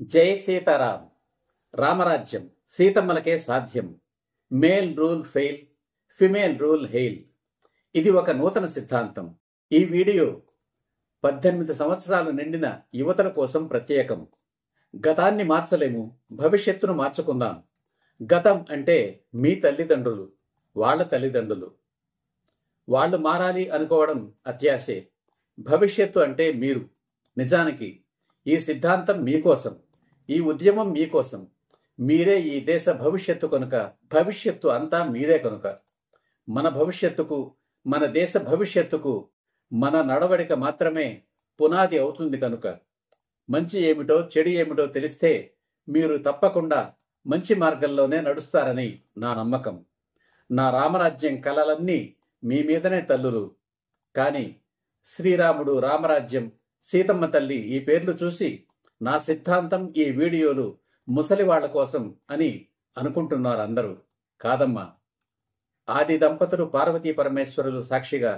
జై సీతారాం. రామరాజ్యం సీతమ్మలకే సాధ్యం. Male rule fail, female rule hail. ఇది ఒక నూతన సిద్ధాంతం. ఈ వీడియో 18 సంవత్సరాలు నిండిన యువతల కోసం ప్రత్యేకం. గతాన్ని మార్చలేము, భవిష్యత్తును మార్చుకుందాం. గతం అంటే మీ తల్లిదండ్రులు, వాళ్ళ తల్లిదండ్రులు. వాళ్ళు మారాలి అనుకోవడం అత్యాశే. భవిష్యత్తు అంటే మీరు. నిజానికి ఈ సిద్ధాంతం మీకోసం, ఈ ఉద్యమం మీకోసం. మీరే ఈ దేశ భవిష్యత్తు కనుక, భవిష్యత్తు అంతా మీరే కనుక. మన భవిష్యత్తుకు, మన దేశ భవిష్యత్తుకు మన నడవడిక మాత్రమే పునాది అవుతుంది కనుక. మంచి ఏమిటో చెడు ఏమిటో తెలిస్తే మీరు తప్పకుండా మంచి మార్గంలోనే నడుస్తారని నా నమ్మకం. నా రామరాజ్యం కలలన్నీ మీ మీదనే తల్లులు. కానీ శ్రీరాముడు, రామరాజ్యం, సీతమ్మ తల్లి ఈ పేర్లు చూసి నా సిద్ధాంతం, ఈ వీడియోలు ముసలి వాళ్ల కోసం అని అనుకుంటున్నారు అందరూ. కాదమ్మా. ఆది దంపతులు పార్వతీ పరమేశ్వరులు సాక్షిగా,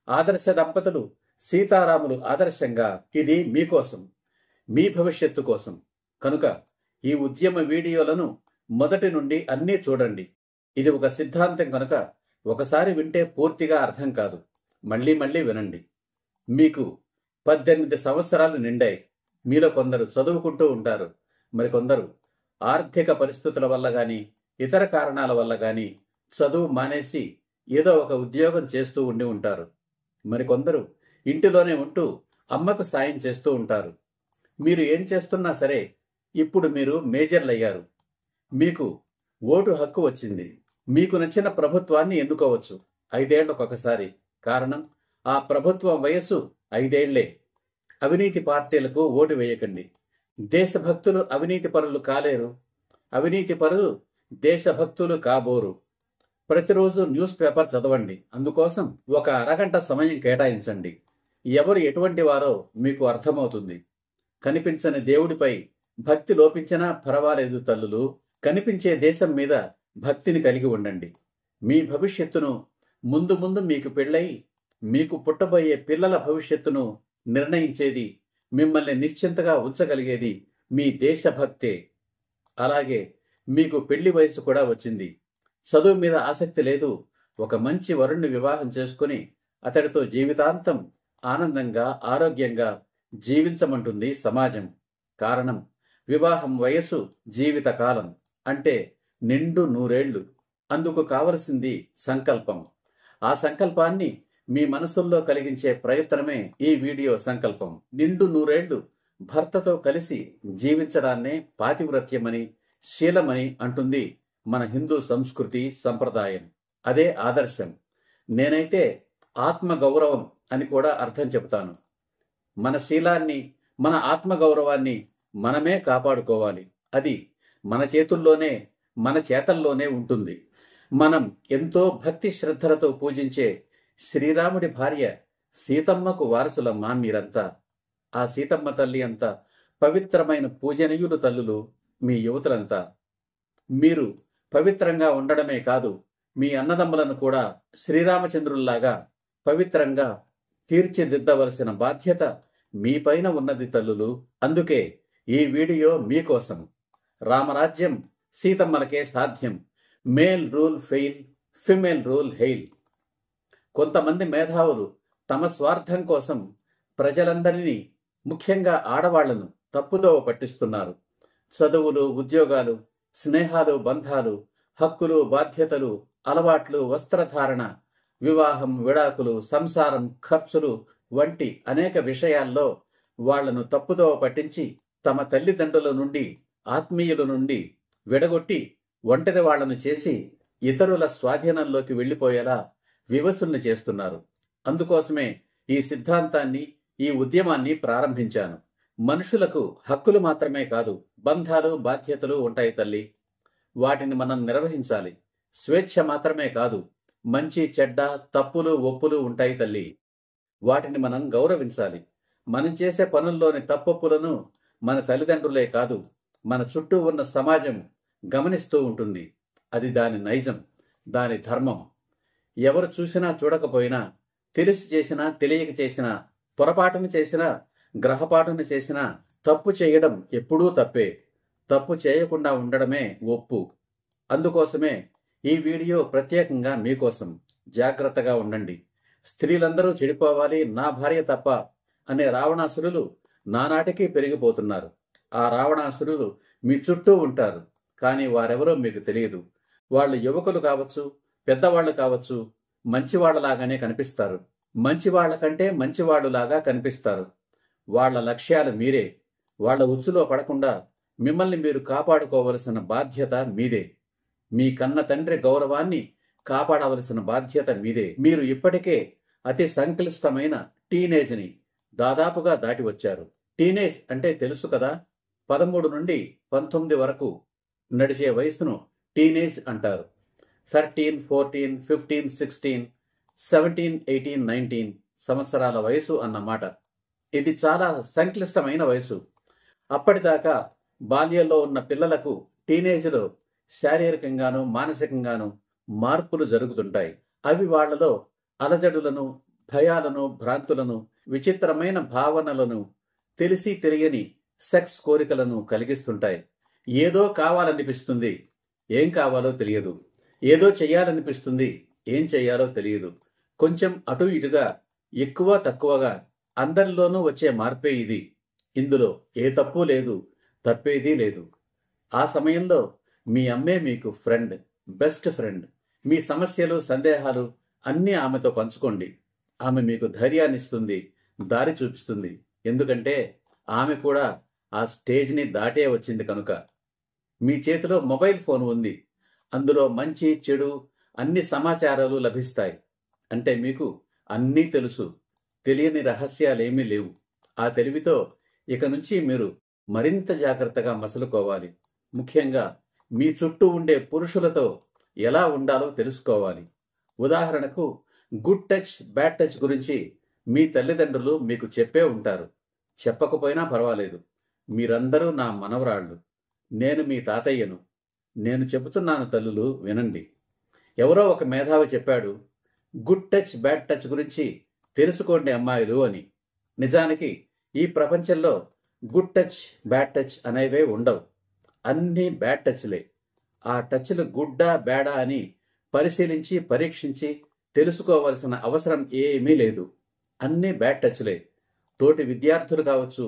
ఆదర్శ దంపతులు సీతారాములు ఆదర్శంగా ఇది మీకోసం, మీ భవిష్యత్తు కోసం. కనుక ఈ ఉద్యమ వీడియోలను మొదటి నుండి అన్నీ చూడండి. ఇది ఒక సిద్ధాంతం కనుక ఒకసారి వింటే పూర్తిగా అర్థం కాదు. మళ్ళీ మళ్ళీ వినండి. మీకు 18 సంవత్సరాలు నిండాయి. మీలో కొందరు చదువుకుంటూ ఉంటారు, మరికొందరు ఆర్థిక పరిస్థితుల వల్ల గాని, ఇతర కారణాల వల్ల గాని చదువు మానేసి ఏదో ఒక ఉద్యోగం చేస్తూ ఉండి ఉంటారు. మరికొందరు ఇంటిలోనే ఉంటూ అమ్మకు సాయం చేస్తూ ఉంటారు. మీరు ఏం చేస్తున్నా సరే ఇప్పుడు మీరు మేజర్లయ్యారు. మీకు ఓటు హక్కు వచ్చింది. మీకు నచ్చిన ప్రభుత్వాన్ని ఎన్నుకోవచ్చు 5 ఏళ్లకొకసారి. కారణం, ఆ ప్రభుత్వం వయస్సు 5 ఏళ్లే. అవినీతి పార్టీలకు ఓటు వేయకండి. దేశభక్తులు అవినీతి పరులు కాలేరు, అవినీతి పరులు దేశభక్తులు కాబోరు. ప్రతిరోజు న్యూస్ పేపర్ చదవండి. అందుకోసం ఒక అరగంట సమయం కేటాయించండి. ఎవరు ఎటువంటి వారో మీకు అర్థమవుతుంది. కనిపించని దేవుడిపై భక్తి లోపించినా పర్వాలేదు తల్లులు. కనిపించే దేశం మీద భక్తిని కలిగి ఉండండి. మీ భవిష్యత్తును, ముందు ముందు మీకు పెళ్ళై మీకు పుట్టబోయే పిల్లల భవిష్యత్తును నిర్ణయించేది, మిమ్మల్ని నిశ్చింతగా ఉంచగలిగేది మీ దేశభక్తే. అలాగే మీకు పెళ్లి వయసు కూడా వచ్చింది. చదువు మీద ఆసక్తి లేదు. ఒక మంచి వరుణ్ణి వివాహం చేసుకుని అతడితో జీవితాంతం ఆనందంగా, ఆరోగ్యంగా జీవించమంటుంది సమాజం. కారణం, వివాహం వయస్సు జీవితకాలం, అంటే నిండు 100 ఏళ్లు. అందుకు కావలసింది సంకల్పం. ఆ సంకల్పాన్ని మీ మనసుల్లో కలిగించే ప్రయత్నమే ఈ వీడియో సంకల్పం. నిండు 100 ఏళ్లు భర్తతో కలిసి జీవించడాన్నే పాతివ్రత్యమని, శీలమని అంటుంది మన హిందూ సంస్కృతి, సంప్రదాయం. అదే ఆదర్శం. నేనైతే ఆత్మగౌరవం అని కూడా అర్థం చెబుతాను. మన శీలాన్ని, మన ఆత్మగౌరవాన్ని మనమే కాపాడుకోవాలి. అది మన చేతుల్లోనే, మన చేతల్లోనే ఉంటుంది. మనం ఎంతో భక్తి శ్రద్ధలతో పూజించే శ్రీరాముడి భార్య సీతమ్మకు వారసులమ్మా మీరంతా. ఆ సీతమ్మ తల్లి అంత పవిత్రమైన పూజనీయులు తల్లులు మీ యువతులంతా. మీరు పవిత్రంగా ఉండడమే కాదు, మీ అన్నదమ్ములను కూడా శ్రీరామచంద్రుల్లాగా పవిత్రంగా తీర్చిదిద్దవలసిన బాధ్యత మీపైన ఉన్నది తల్లులు. అందుకే ఈ వీడియో మీకోసం. రామరాజ్యం సీతమ్మలకే సాధ్యం. Male rule fail, female rule hail. కొంతమంది మేధావులు తమ స్వార్థం కోసం ప్రజలందరినీ, ముఖ్యంగా ఆడవాళ్లను తప్పుదోవ పట్టిస్తున్నారు. చదువులు, ఉద్యోగాలు, స్నేహాలు, బంధాలు, హక్కులు, బాధ్యతలు, అలవాట్లు, వస్త్రధారణ, వివాహం, విడాకులు, సంసారం, ఖర్చులు వంటి అనేక విషయాల్లో వాళ్లను తప్పుదోవ పట్టించి తమ తల్లిదండ్రుల నుండి, ఆత్మీయుల నుండి విడగొట్టి ఒంటరి వాళ్లను చేసి ఇతరుల స్వాధీనంలోకి వెళ్లిపోయేలా వివసుల్ని చేస్తున్నారు. అందుకోసమే ఈ సిద్ధాంతాన్ని, ఈ ఉద్యమాన్ని ప్రారంభించాను. మనుషులకు హక్కులు మాత్రమే కాదు, బంధాలు, బాధ్యతలు ఉంటాయి తల్లి. వాటిని మనం నిర్వహించాలి. స్వేచ్ఛ మాత్రమే కాదు, మంచి, చెడ్డ, తప్పులు, ఒప్పులు ఉంటాయి తల్లి. వాటిని మనం గౌరవించాలి. మనం చేసే పనుల్లోని తప్పొప్పులను మన తల్లిదండ్రులే కాదు, మన చుట్టూ ఉన్న సమాజం గమనిస్తూ ఉంటుంది. అది దాని నైజం, దాని ధర్మం. ఎవరు చూసినా చూడకపోయినా, తెలిసి చేసినా తెలియక చేసినా, పొరపాటును చేసినా, గ్రహపాటును చేసినా తప్పు చేయడం ఎప్పుడూ తప్పే. తప్పు చేయకుండా ఉండడమే ఒప్పు. అందుకోసమే ఈ వీడియో ప్రత్యేకంగా మీకోసం. జాగ్రత్తగా ఉండండి. స్త్రీలందరూ చెడిపోవాలి, నా భార్య తప్ప అనే రావణాసురులు నానాటికి పెరిగిపోతున్నారు. ఆ రావణాసురులు మీ చుట్టూ ఉంటారు. కానీ వారెవరో మీకు తెలియదు. వాళ్ళు యువకులు కావచ్చు, పెద్దవాళ్లు కావచ్చు, మంచివాళ్లలాగానే కనిపిస్తారు. మంచివాళ్ల కంటే మంచివాళ్లులాగా కనిపిస్తారు. వాళ్ల లక్ష్యాలు మీరే. వాళ్ల ఉచ్చులో పడకుండా మిమ్మల్ని మీరు కాపాడుకోవలసిన బాధ్యత మీదే. మీ కన్న తండ్రి గౌరవాన్ని కాపాడవలసిన బాధ్యత మీదే. మీరు ఇప్పటికే అతి సంక్లిష్టమైన టీనేజ్ని దాదాపుగా దాటి వచ్చారు. టీనేజ్ అంటే తెలుసు కదా, 13 నుండి 19 వరకు నడిచే వయసును టీనేజ్ అంటారు. 13, 14, 15, 16, 17, 18, 19 సంవత్సరాల వయసు అన్నమాట. ఇది చాలా సంక్లిష్టమైన వయసు. అప్పటిదాకా బాల్యంలో ఉన్న పిల్లలకు టీనేజ్లో శారీరకంగానూ మానసికంగానూ మార్పులు జరుగుతుంటాయి. అవి వాళ్లలో అలజడులను, భయాలను, భ్రాంతులను, విచిత్రమైన భావనలను, తెలిసి తెలియని సెక్స్ కోరికలను కలిగిస్తుంటాయి. ఏదో కావాలనిపిస్తుంది, ఏం కావాలో తెలియదు. ఏదో చెయ్యాలనిపిస్తుంది, ఏం చెయ్యాలో తెలియదు. కొంచెం అటు ఇటుగా, ఎక్కువ తక్కువగా అందరిలోనూ వచ్చే మార్పే ఇది. ఇందులో ఏ తప్పు లేదు, తప్పేదీ లేదు. ఆ సమయంలో మీ అమ్మే మీకు ఫ్రెండ్, బెస్ట్ ఫ్రెండ్. మీ సమస్యలు, సందేహాలు అన్నీ ఆమెతో పంచుకోండి. ఆమె మీకు ధైర్యాన్నిస్తుంది, దారి చూపిస్తుంది. ఎందుకంటే ఆమె కూడా ఆ స్టేజ్ని దాటే వచ్చింది కనుక. మీ చేతిలో మొబైల్ ఫోన్ ఉంది. అందులో మంచి, చెడు అన్ని సమాచారాలు లభిస్తాయి. అంటే మీకు అన్నీ తెలుసు. తెలియని రహస్యాలేమీ లేవు. ఆ తెలివితో ఇక నుంచి మీరు మరింత జాగ్రత్తగా మసలుకోవాలి. ముఖ్యంగా మీ చుట్టూ ఉండే పురుషులతో ఎలా ఉండాలో తెలుసుకోవాలి. ఉదాహరణకు గుడ్ టచ్, బ్యాడ్ టచ్ గురించి మీ తల్లిదండ్రులు మీకు చెప్పే ఉంటారు. చెప్పకపోయినా పర్వాలేదు. మీరందరూ నా మనవరాళ్ళు. నేను మీ తాతయ్యను. నేను చెబుతున్నాను తల్లులు, వినండి. ఎవరో ఒక మేధావి చెప్పాడు, గుడ్ టచ్, బ్యాడ్ టచ్ గురించి తెలుసుకోండి అమ్మాయిలు అని. నిజానికి ఈ ప్రపంచంలో గుడ్ టచ్, బ్యాడ్ టచ్ అనేవే ఉండవు. అన్నీ బ్యాడ్ టచ్లే. ఆ టచ్లు గుడ్డా బ్యాడా అని పరిశీలించి, పరీక్షించి తెలుసుకోవలసిన అవసరం ఏమీ లేదు. అన్నీ బ్యాడ్ టచ్లే. తోటి విద్యార్థులు కావచ్చు,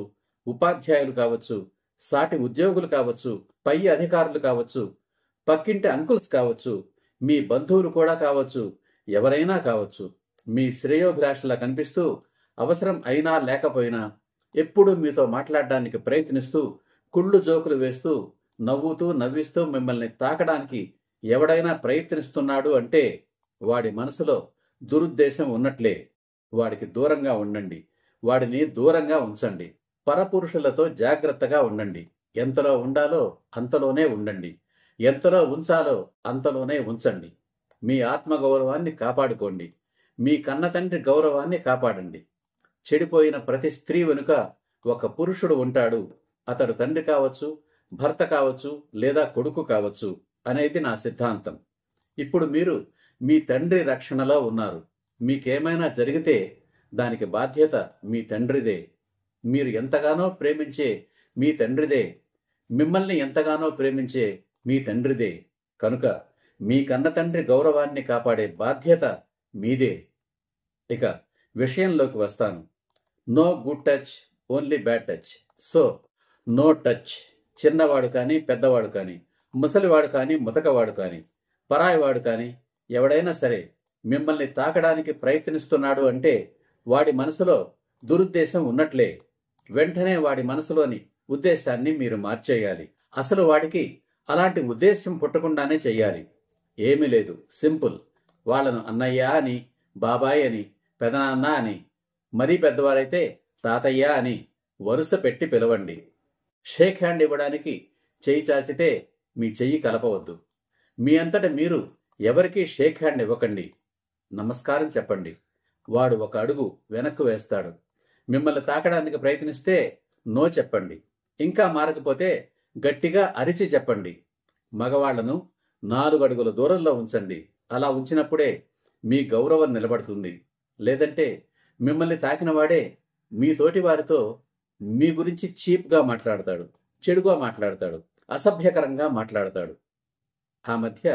ఉపాధ్యాయులు కావచ్చు, సాటి ఉద్యోగులు కావచ్చు, పై అధికారులు కావచ్చు, పక్కింటి అంకుల్స్ కావచ్చు, మీ బంధువులు కూడా కావచ్చు, ఎవరైనా కావచ్చు. మీ శ్రేయోభిలాషలా కనిపిస్తూ, అవసరం అయినా లేకపోయినా ఎప్పుడూ మీతో మాట్లాడడానికి ప్రయత్నిస్తూ, కుళ్ళు జోకులు వేస్తూ, నవ్వుతూ నవ్విస్తూ మిమ్మల్ని తాకడానికి ఎవడైనా ప్రయత్నిస్తున్నాడు అంటే వాడి మనసులో దురుద్దేశం ఉన్నట్లే. వాడికి దూరంగా ఉండండి. వాడిని దూరంగా ఉంచండి. పరపురుషులతో జాగ్రత్తగా ఉండండి. ఎంతలో ఉండాలో అంతలోనే ఉండండి. ఎంతలో ఉంచాలో అంతలోనే ఉంచండి. మీ ఆత్మగౌరవాన్ని కాపాడుకోండి. మీ కన్నతండ్రి గౌరవాన్ని కాపాడండి. చెడిపోయిన ప్రతి స్త్రీ వెనుక ఒక పురుషుడు ఉంటాడు. అతడు తండ్రి కావచ్చు, భర్త కావచ్చు, లేదా కొడుకు కావచ్చు అనేది నా సిద్ధాంతం. ఇప్పుడు మీరు మీ తండ్రి రక్షణలో ఉన్నారు. మీకేమైనా జరిగితే దానికి బాధ్యత మీ తండ్రిదే. మీరు ఎంతగానో ప్రేమించే మీ తండ్రిదే. మిమ్మల్ని ఎంతగానో ప్రేమించే మీ తండ్రిదే. కనుక మీ కన్న తండ్రి గౌరవాన్ని కాపాడే బాధ్యత మీదే. ఇక విషయంలోకి వస్తాను. No good touch, only bad touch. So no touch. చిన్నవాడు కానీ, పెద్దవాడు కానీ, ముసలివాడు కానీ, ముతకవాడు కానీ, పరాయివాడు కానీ, ఎవడైనా సరే మిమ్మల్ని తాకడానికి ప్రయత్నిస్తున్నాడు అంటే వాడి మనసులో దురుద్దేశం ఉన్నట్లే. వెంటనే వాడి మనసులోని ఉద్దేశాన్ని మీరు మార్చేయాలి. అసలు వాడికి అలాంటి ఉద్దేశం పుట్టకుండానే చెయ్యాలి. ఏమీ లేదు, సింపుల్. వాళ్లను అన్నయ్య అని, బాబాయ్ అని, పెదనాన్న అని, మరీ పెద్దవారైతే తాతయ్య అని వరుస పెట్టి పిలవండి. షేక్ హ్యాండ్ ఇవ్వడానికి చెయ్యి చాచితే మీ చెయ్యి కలపవద్దు. మీ అంతట మీరు ఎవరికీ షేక్ హ్యాండ్ ఇవ్వకండి. నమస్కారం చెప్పండి. వాడు ఒక అడుగు వెనక్కు వేస్తాడు. మిమ్మల్ని తాకడానికి ప్రయత్నిస్తే నో చెప్పండి. ఇంకా మారకపోతే గట్టిగా అరిచి చెప్పండి. మగవాళ్లను 4 అడుగుల దూరంలో ఉంచండి. అలా ఉంచినప్పుడే మీ గౌరవం నిలబడుతుంది. లేదంటే మిమ్మల్ని తాకిన వాడే మీ తోటి వారితో మీ గురించి చీప్గా మాట్లాడతాడు, చెడుగా మాట్లాడతాడు, అసభ్యకరంగా మాట్లాడతాడు. ఆ మధ్య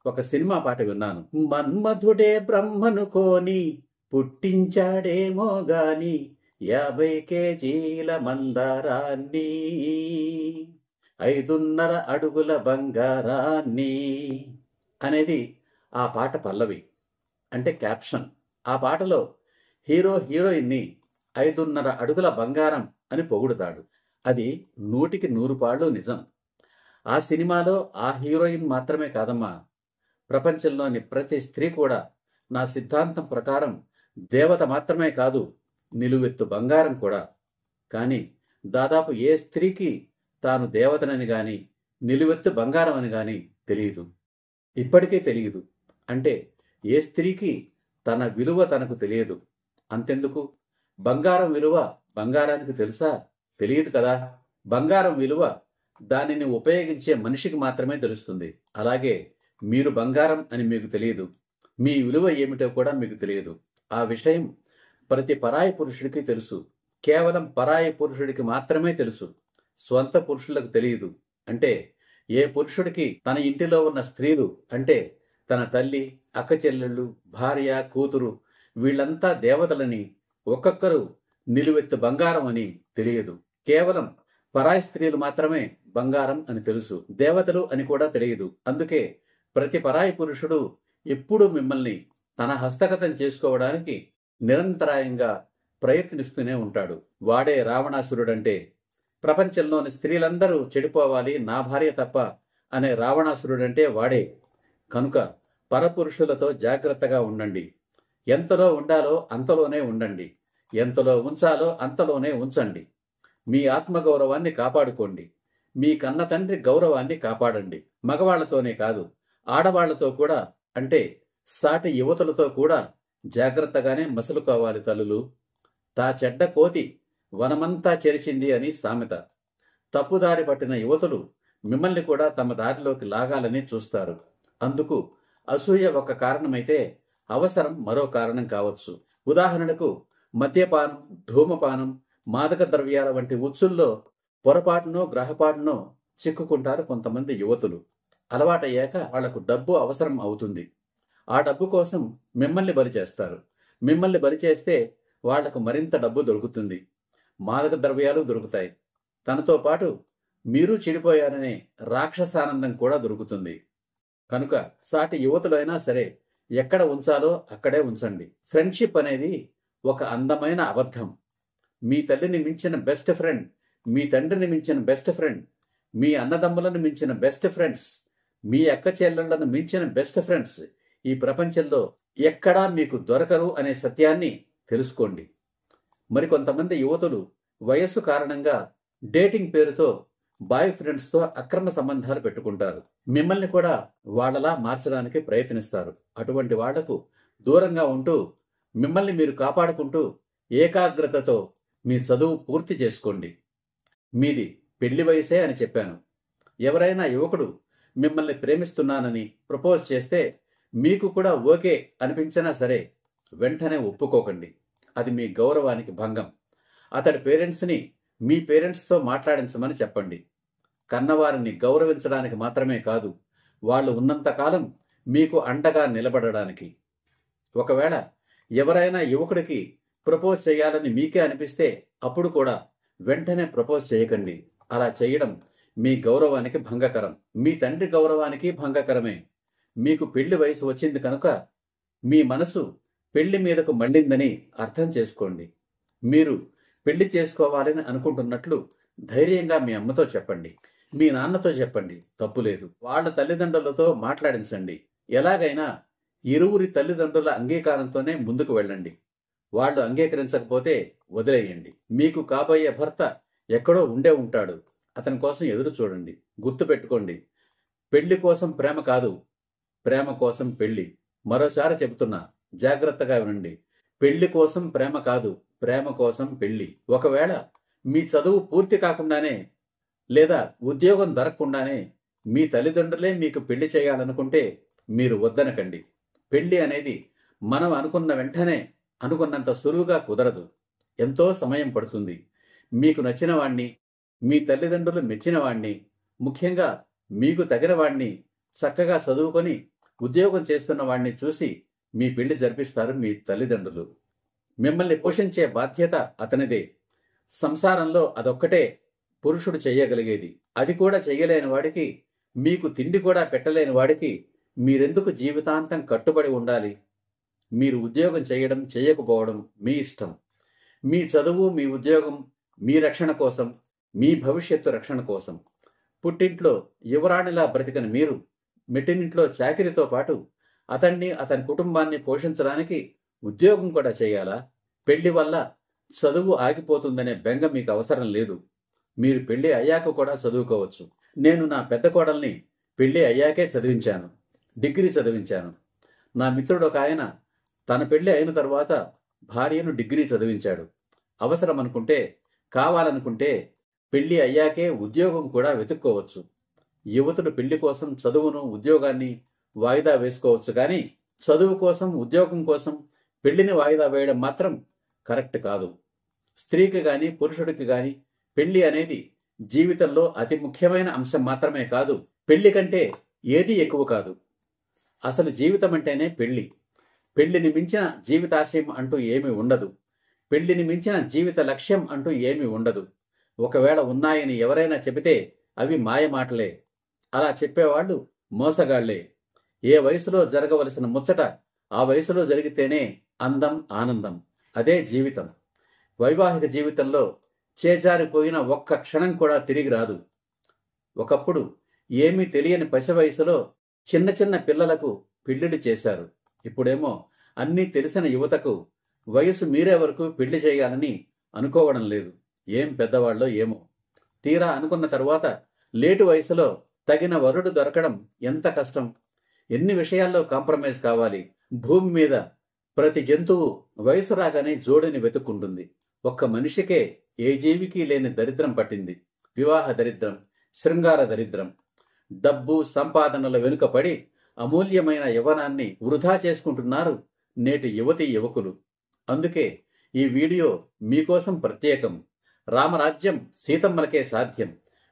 ఒక సినిమా పాట విన్నాను. మన్మధుడే బ్రహ్మను కోని పుట్టించాడేమో గాని 50 కేజీల మందారాన్ని 5.5 అడుగుల బంగారాన్ని అనేది ఆ పాట పల్లవి, అంటే క్యాప్షన్. ఆ పాటలో హీరో హీరోయిన్ని 5.5 అడుగుల బంగారం అని పొగుడుతాడు. అది 100కి 100 పాళ్ళు నిజం. ఆ సినిమాలో ఆ హీరోయిన్ మాత్రమే కాదమ్మా, ప్రపంచంలోని ప్రతి స్త్రీ కూడా నా సిద్ధాంతం ప్రకారం దేవత మాత్రమే కాదు, నిలువెత్తు బంగారం కూడా. కానీ దాదాపు ఏ స్త్రీకి తాను దేవతనని గాని నిలువెత్తు బంగారం అని గాని తెలియదు, ఇప్పటికీ తెలియదు. అంటే ఏ స్త్రీకి తన విలువ తనకు తెలియదు. అంతెందుకు, బంగారం విలువ బంగారానికి తెలుసా? తెలియదు కదా. బంగారం విలువ దానిని ఉపయోగించే మనిషికి మాత్రమే తెలుస్తుంది. అలాగే మీరు బంగారం అని మీకు తెలియదు, మీ విలువ ఏమిటో కూడా మీకు తెలియదు. ఆ విషయం ప్రతి పరాయి పురుషుడికి తెలుసు. కేవలం పరాయి పురుషుడికి మాత్రమే తెలుసు, స్వంత పురుషులకు తెలియదు. అంటే ఏ పురుషుడికి తన ఇంటిలో ఉన్న స్త్రీలు అంటే తన తల్లి, అక్క చెల్లెళ్ళు, భార్య, కూతురు వీళ్ళంతా దేవతలని, ఒక్కొక్కరు నిలువెత్తు బంగారం అని తెలియదు. కేవలం పరాయి స్త్రీలు మాత్రమే బంగారం అని తెలుసు, దేవతలు అని కూడా తెలియదు. అందుకే ప్రతి పరాయి పురుషుడు ఎప్పుడూ మిమ్మల్ని తన హస్తగతం చేసుకోవడానికి నిరంతరాయంగా ప్రయత్నిస్తూనే ఉంటాడు. వాడే రావణాసురుడంటే. ప్రపంచంలోని స్త్రీలందరూ చెడిపోవాలి, నా భార్య తప్ప అనే రావణాసురుడంటే వాడే. కనుక పరపురుషులతో జాగ్రత్తగా ఉండండి. ఎంతలో ఉండాలో అంతలోనే ఉండండి, ఎంతలో ఉంచాలో అంతలోనే ఉంచండి. మీ ఆత్మగౌరవాన్ని కాపాడుకోండి. మీ కన్న తండ్రి గౌరవాన్ని కాపాడండి. మగవాళ్లతోనే కాదు, ఆడవాళ్లతో కూడా, అంటే సాటి యువతులతో కూడా జాగ్రత్తగానే మసులుకోవాలి తల్లులు. తా చెడ్డ కోతి వనమంతా చెరిచింది అని సామెత. తప్పుదారి పట్టిన యువతులు మిమ్మల్ని కూడా తమ దారిలోకి లాగాలని చూస్తారు. అందుకు అసూయ ఒక కారణమైతే అవసరం మరో కారణం కావచ్చు. ఉదాహరణకు మద్యపానం, ధూమపానం, మాదక ద్రవ్యాల వంటి ఉచ్చుల్లో పొరపాటునో గ్రహపాటునో చిక్కుకుంటారు కొంతమంది యువతులు. అలవాటయ్యాక వాళ్లకు డబ్బు అవసరం అవుతుంది. ఆ డబ్బు కోసం మిమ్మల్ని బలి చేస్తారు. మిమ్మల్ని బలి చేస్తే వాళ్లకు మరింత డబ్బు దొరుకుతుంది, మాదక ద్రవ్యాలు దొరుకుతాయి. తనతో పాటు మీరు చెడిపోయారనే రాక్షసానందం కూడా దొరుకుతుంది. కనుక సాటి యువతులైనా సరే ఎక్కడ ఉంచాలో అక్కడే ఉంచండి. ఫ్రెండ్షిప్ అనేది ఒక అందమైన అబద్ధం. మీ తల్లిని మించిన బెస్ట్ ఫ్రెండ్, మీ తండ్రిని మించిన బెస్ట్ ఫ్రెండ్, మీ అన్నదమ్ములను మించిన బెస్ట్ ఫ్రెండ్స్, మీ అక్క చెల్లెళ్లను మించిన బెస్ట్ ఫ్రెండ్స్ ఈ ప్రపంచంలో ఎక్కడా మీకు దొరకరు అనే సత్యాన్ని తెలుసుకోండి. మరికొంతమంది యువతులు వయస్సు కారణంగా డేటింగ్ పేరుతో బాయ్ ఫ్రెండ్స్తో అక్రమ సంబంధాలు పెట్టుకుంటారు. మిమ్మల్ని కూడా వాళ్ళలా మార్చడానికి ప్రయత్నిస్తారు. అటువంటి వాళ్లకు దూరంగా ఉంటూ మిమ్మల్ని మీరు కాపాడుకుంటూ ఏకాగ్రతతో మీ చదువు పూర్తి చేసుకోండి. మీది పెళ్లి వయసే అని చెప్పాను. ఎవరైనా యువకుడు మిమ్మల్ని ప్రేమిస్తున్నానని ప్రపోజ్ చేస్తే మీకు కూడా ఓకే అనిపించినా సరే వెంటనే ఒప్పుకోకండి. అది మీ గౌరవానికి భంగం. అతడి పేరెంట్స్ని మీ పేరెంట్స్తో మాట్లాడించమని చెప్పండి. కన్నవారిని గౌరవించడానికి మాత్రమే కాదు, వాళ్ళు ఉన్నంతకాలం మీకు అండగా నిలబడడానికి. ఒకవేళ ఎవరైనా యువకుడికి ప్రపోజ్ చేయాలని మీకే అనిపిస్తే అప్పుడు కూడా వెంటనే ప్రపోజ్ చేయకండి. అలా చేయడం మీ గౌరవానికి భంగకరం, మీ తండ్రి గౌరవానికి భంగకరమే. మీకు పెళ్లి వయసు వచ్చింది కనుక మీ మనసు పెళ్లి మీదకు మళ్ళిందని అర్థం చేసుకోండి. మీరు పెళ్లి చేసుకోవాలని అనుకుంటున్నట్లు ధైర్యంగా మీ అమ్మతో చెప్పండి, మీ నాన్నతో చెప్పండి, తప్పులేదు. వాళ్ళ తల్లిదండ్రులతో మాట్లాడించండి. ఎలాగైనా ఇరువురి తల్లిదండ్రుల అంగీకారంతోనే ముందుకు వెళ్ళండి. వాళ్ళు అంగీకరించకపోతే వదిలేయండి. మీకు కాబోయే భర్త ఎక్కడో ఉండే ఉంటాడు, అతని కోసం ఎదురు చూడండి. గుర్తుపెట్టుకోండి, పెళ్లి కోసం ప్రేమ కాదు, ప్రేమ కోసం పెళ్లి. మరోసారి చెబుతున్నా, జాగ్రత్తగా వినండి. పెళ్లి కోసం ప్రేమ కాదు, ప్రేమ కోసం పెళ్లి. ఒకవేళ మీ చదువు పూర్తి కాకుండానే లేదా ఉద్యోగం దొరకకుండానే మీ తల్లిదండ్రులే మీకు పెళ్లి చేయాలనుకుంటే మీరు వద్దనకండి. పెళ్లి అనేది మనం అనుకున్న వెంటనే అనుకున్నంత సులువుగా కుదరదు, ఎంతో సమయం పడుతుంది. మీకు నచ్చిన వాణ్ణి, మీ తల్లిదండ్రులు మెచ్చిన వాణ్ణి, ముఖ్యంగా మీకు తగిన వాణ్ణి చక్కగా చదువుకొని ఉద్యోగం చేస్తున్న వాణ్ణి చూసి మీ పెళ్లి జరిపిస్తారు మీ తల్లిదండ్రులు. మిమ్మల్ని పోషించే బాధ్యత అతనిదే. సంసారంలో అదొక్కటే పురుషుడు చెయ్యగలిగేది. అది కూడా చెయ్యలేని వాడికి, మీకు తిండి కూడా పెట్టలేని వాడికి మీరెందుకు జీవితాంతం కట్టుబడి ఉండాలి? మీరు ఉద్యోగం చేయడం చేయకపోవడం మీ ఇష్టం. మీ చదువు, మీ ఉద్యోగం మీ రక్షణ కోసం, మీ భవిష్యత్తు రక్షణ కోసం. పుట్టింట్లో యువరాణిలా బ్రతికని మీరు మెట్టినింట్లో చాకిరితో పాటు అతన్ని, అతని కుటుంబాన్ని పోషించడానికి ఉద్యోగం కూడా చేయాలా? పెళ్లి వల్ల చదువు ఆగిపోతుందనే బెంగ మీకు అవసరం లేదు. మీరు పెళ్లి అయ్యాక కూడా చదువుకోవచ్చు. నేను నా పెద్ద కోడల్ని పెళ్లి అయ్యాకే చదివించాను, డిగ్రీ చదివించాను. నా మిత్రుడు ఒక ఆయన తన పెళ్లి అయిన తర్వాత భార్యను డిగ్రీ చదివించాడు. అవసరం అనుకుంటే, కావాలనుకుంటే పెళ్లి అయ్యాకే ఉద్యోగం కూడా వెతుక్కోవచ్చు. యువతుడు పెళ్లి కోసం చదువును, ఉద్యోగాన్ని వాయిదా వేసుకోవచ్చు, కానీ చదువు కోసం, ఉద్యోగం కోసం పెళ్లిని వాయిదా వేయడం మాత్రం కరెక్ట్ కాదు. స్త్రీకి గాని పురుషుడికి గాని పెళ్లి అనేది జీవితంలో అతి ముఖ్యమైన అంశం మాత్రమే కాదు, పెళ్లి కంటే ఏదీ ఎక్కువ కాదు. అసలు జీవితం అంటేనే పెళ్లి. పెళ్లిని మించిన జీవితాశయం అంటూ ఏమీ ఉండదు. పెళ్లిని మించిన జీవిత లక్ష్యం అంటూ ఏమీ ఉండదు. ఒకవేళ ఉన్నాయని ఎవరైనా చెబితే అవి మాయమాటలే. అలా చెప్పేవాళ్ళు మోసగాళ్లే. ఏ వయసులో జరగవలసిన ముచ్చట ఆ వయసులో జరిగితేనే అందం, ఆనందం. అదే జీవితం. వైవాహిక జీవితంలో చేజారిపోయిన ఒక్క క్షణం కూడా తిరిగి రాదు. ఒకప్పుడు ఏమీ తెలియని పసి వయసులో చిన్న చిన్న పిల్లలకు పెళ్లిళ్ళు చేశారు. ఇప్పుడేమో అన్నీ తెలిసిన యువతకు వయసు మీరే వరకు పెళ్లి చేయాలని అనుకోవడం లేదు. ఏం పెద్దవాళ్ళో ఏమో. తీరా అనుకున్న తరువాత లేటు వయసులో తగిన వరుడు దొరకడం ఎంత కష్టం. ఎన్ని విషయాల్లో కాంప్రమైజ్ కావాలి. భూమి మీద ప్రతి జంతువు వయసు రాగానే జోడిని వెతుక్కుంటుంది. ఒక్క మనిషికే ఏ జీవికి లేని దరిద్రం పట్టింది. వివాహ దరిద్రం, శృంగార దరిద్రం. డబ్బు, సంపాదనల వెనుకపడి అమూల్యమైన యవ్వనాన్ని వృధా చేసుకుంటున్నారు నేటి యువతీ యువకులు. అందుకే ఈ వీడియో మీకోసం ప్రత్యేకం. రామరాజ్యం సీతమ్మలకే సాధ్యం.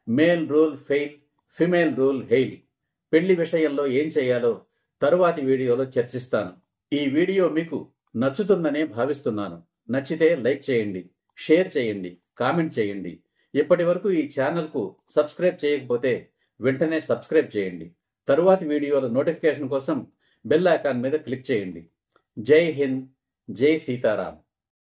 Male rule fail, female rule hail. పెళ్లి విషయంలో ఏం చేయాలో తరువాతి వీడియోలో చర్చిస్తాను. ఈ వీడియో మీకు నచ్చుతుందనే భావిస్తున్నాను. నచ్చితే లైక్ చేయండి, షేర్ చేయండి, కామెంట్ చేయండి. ఇప్పటి వరకు ఈ ఛానల్కు సబ్స్క్రైబ్ చేయకపోతే వెంటనే సబ్స్క్రైబ్ చేయండి. తరువాతి వీడియోల నోటిఫికేషన్ కోసం బెల్ ఐకాన్ మీద క్లిక్ చేయండి. జై హింద్, జై సీతారాం.